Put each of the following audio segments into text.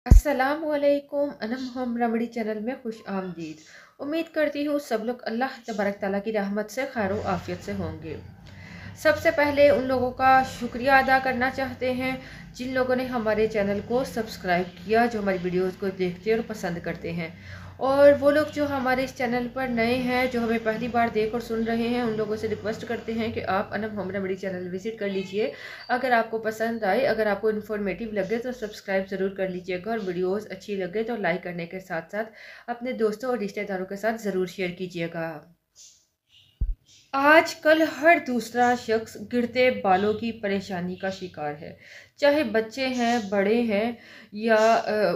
अस्सलामुअलैकुम Anam home remedy channel में खुश आमदीद। उम्मीद करती हूँ सब लोग अल्लाह तबारक ताला की रहमत से खैर आफियत से होंगे। सबसे पहले उन लोगों का शुक्रिया अदा करना चाहते हैं जिन लोगों ने हमारे चैनल को सब्सक्राइब किया, जो हमारी वीडियोस को देखते और पसंद करते हैं। और वो लोग जो हमारे इस चैनल पर नए हैं, जो हमें पहली बार देख और सुन रहे हैं, उन लोगों से रिक्वेस्ट करते हैं कि आप Anam home remedy channel visit कर लीजिए। अगर आपको पसंद आए, अगर आपको इन्फॉर्मेटिव लगे तो सब्सक्राइब ज़रूर कर लीजिएगा, और वीडियोस अच्छी लगे तो लाइक करने के साथ साथ अपने दोस्तों और रिश्तेदारों के साथ ज़रूर शेयर कीजिएगा। आजकल हर दूसरा शख्स गिरते बालों की परेशानी का शिकार है। चाहे बच्चे हैं, बड़े हैं, या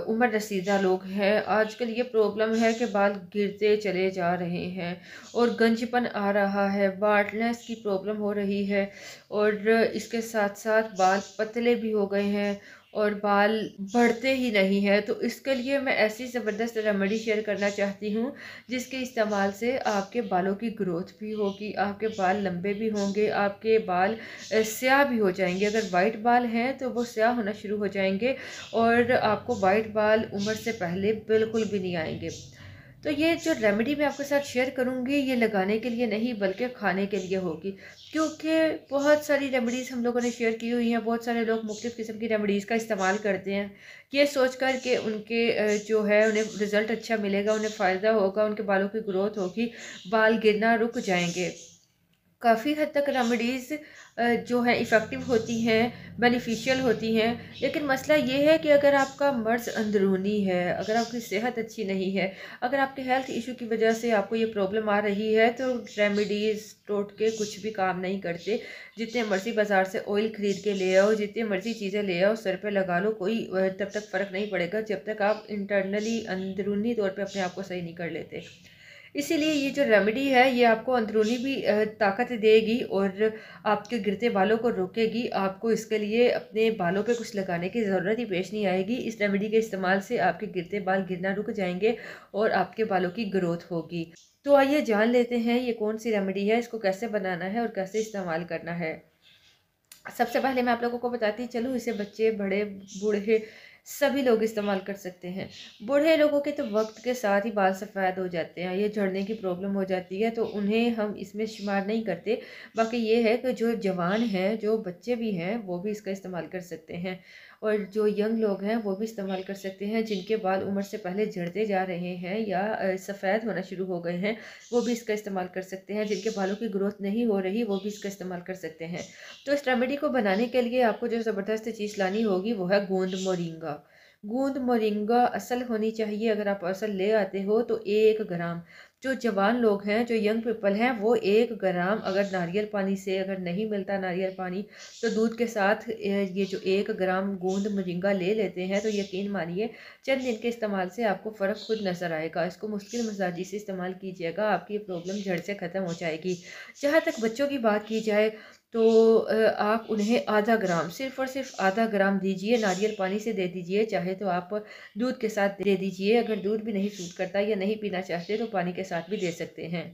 उम्र रसीदा लोग हैं। आजकल ये प्रॉब्लम है कि बाल गिरते चले जा रहे हैं और गंजपन आ रहा है, बाल्डनेस की प्रॉब्लम हो रही है, और इसके साथ साथ बाल पतले भी हो गए हैं और बाल बढ़ते ही नहीं हैं। तो इसके लिए मैं ऐसी ज़बरदस्त रेमेडी शेयर करना चाहती हूँ जिसके इस्तेमाल से आपके बालों की ग्रोथ भी होगी, आपके बाल लंबे भी होंगे, आपके बाल स्याह भी हो जाएंगे। अगर वाइट बाल हैं तो वो स्याह होना शुरू हो जाएंगे, और आपको वाइट बाल उम्र से पहले बिल्कुल भी नहीं आएंगे। तो ये जो रेमेडी मैं आपके साथ शेयर करूँगी, ये लगाने के लिए नहीं बल्कि खाने के लिए होगी। क्योंकि बहुत सारी रेमेडीज़ हम लोगों ने शेयर की हुई हैं, बहुत सारे लोग मुख्तलिफ़ किस्म की रेमेडीज़ का इस्तेमाल करते हैं, ये सोच कर के उनके जो है उन्हें रिज़ल्ट अच्छा मिलेगा, उन्हें फ़ायदा होगा, उनके बालों की ग्रोथ होगी, बाल गिरना रुक जाएंगे। काफ़ी हद तक रेमेडीज़ जो है इफ़ेक्टिव होती हैं, बेनिफिशियल होती हैं। लेकिन मसला ये है कि अगर आपका मर्ज़ अंदरूनी है, अगर आपकी सेहत अच्छी नहीं है, अगर आपके हेल्थ इशू की वजह से आपको ये प्रॉब्लम आ रही है, तो रेमेडीज़ टोटके कुछ भी काम नहीं करते। जितने मर्ज़ी बाज़ार से ऑयल ख़रीद के ले आओ, जितनी मर्ज़ी चीज़ें ले आओ, सर पे लगा लो, कोई तब तक फ़र्क नहीं पड़ेगा जब तक आप इंटरनली अंदरूनी तौर पे अपने आप को सही नहीं कर लेते। इसीलिए ये जो रेमेडी है, ये आपको अंदरूनी भी ताकत देगी और आपके गिरते बालों को रोकेगी। आपको इसके लिए अपने बालों पे कुछ लगाने की ज़रूरत ही पेश नहीं आएगी। इस रेमेडी के इस्तेमाल से आपके गिरते बाल गिरना रुक जाएंगे और आपके बालों की ग्रोथ होगी। तो आइए जान लेते हैं ये कौन सी रेमेडी है, इसको कैसे बनाना है और कैसे इस्तेमाल करना है। सबसे पहले मैं आप लोगों को बताती चलूँ, इसे बच्चे, बड़े, बूढ़े सभी लोग इस्तेमाल कर सकते हैं। बूढ़े लोगों के तो वक्त के साथ ही बाल सफ़ेद हो जाते हैं, ये झड़ने की प्रॉब्लम हो जाती है, तो उन्हें हम इसमें शुमार नहीं करते। बाकी ये है कि जो जवान हैं, जो बच्चे भी हैं, वो भी इसका इस्तेमाल कर सकते हैं, और जो यंग लोग हैं वो भी इस्तेमाल कर सकते हैं। जिनके बाल उम्र से पहले झड़ते जा रहे हैं या सफ़ेद होना शुरू हो गए हैं, वो भी इसका इस्तेमाल कर सकते हैं। जिनके बालों की ग्रोथ नहीं हो रही, वो भी इसका इस्तेमाल कर सकते हैं। तो इस रेमेडी को बनाने के लिए आपको जो ज़बरदस्त चीज़ लानी होगी वो है गोंद मोरिंगा। गोंद मोरिंगा असल होनी चाहिए। अगर आप असल ले आते हो तो 1 ग्राम। जो जवान लोग हैं, जो यंग पीपल हैं, वो 1 ग्राम, अगर नारियल पानी से अगर नहीं मिलता नारियल पानी, तो दूध के साथ ये जो 1 ग्राम गोंद मोरिंगा ले लेते हैं, तो यकीन मानिए चंद दिन के इस्तेमाल से आपको फ़र्क खुद नज़र आएगा। इसको मुश्किल मसाजी से इस्तेमाल कीजिएगा, आपकी ये प्रॉब्लम जड़ से ख़त्म हो जाएगी। जहाँ तक बच्चों की बात की जाए, तो आप उन्हें आधा ग्राम, सिर्फ़ और सिर्फ आधा ग्राम दीजिए, नारियल पानी से दे दीजिए, चाहे तो आप दूध के साथ दे दीजिए। अगर दूध भी नहीं सूट करता या नहीं पीना चाहते तो पानी के साथ भी दे सकते हैं।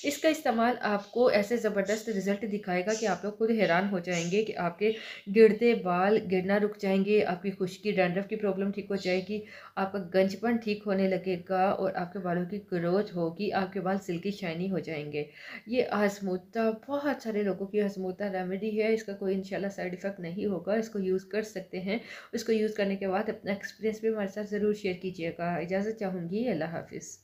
इसका इस्तेमाल आपको ऐसे ज़बरदस्त रिज़ल्ट दिखाएगा कि आप लोग खुद हैरान हो जाएंगे कि आपके गिरते बाल गिरना रुक जाएंगे, आपकी खुश्की, डैंड्रफ की प्रॉब्लम ठीक हो जाएगी, आपका गंजपन ठीक होने लगेगा, और आपके बालों की ग्रोथ होगी, आपके बाल सिल्की शाइनी हो जाएंगे। ये आज़मूदा, बहुत सारे लोगों की आज़मूदा रेमेडी है। इसका कोई इंशाल्लाह साइड इफ़ेक्ट नहीं होगा, इसको यूज़ कर सकते हैं। इसको यूज़ करने के बाद अपना एक्सपीरियंस भी हमारे साथ ज़रूर शेयर कीजिएगा। इजाज़त चाहूँगी। अल्लाह हाफ़िज़।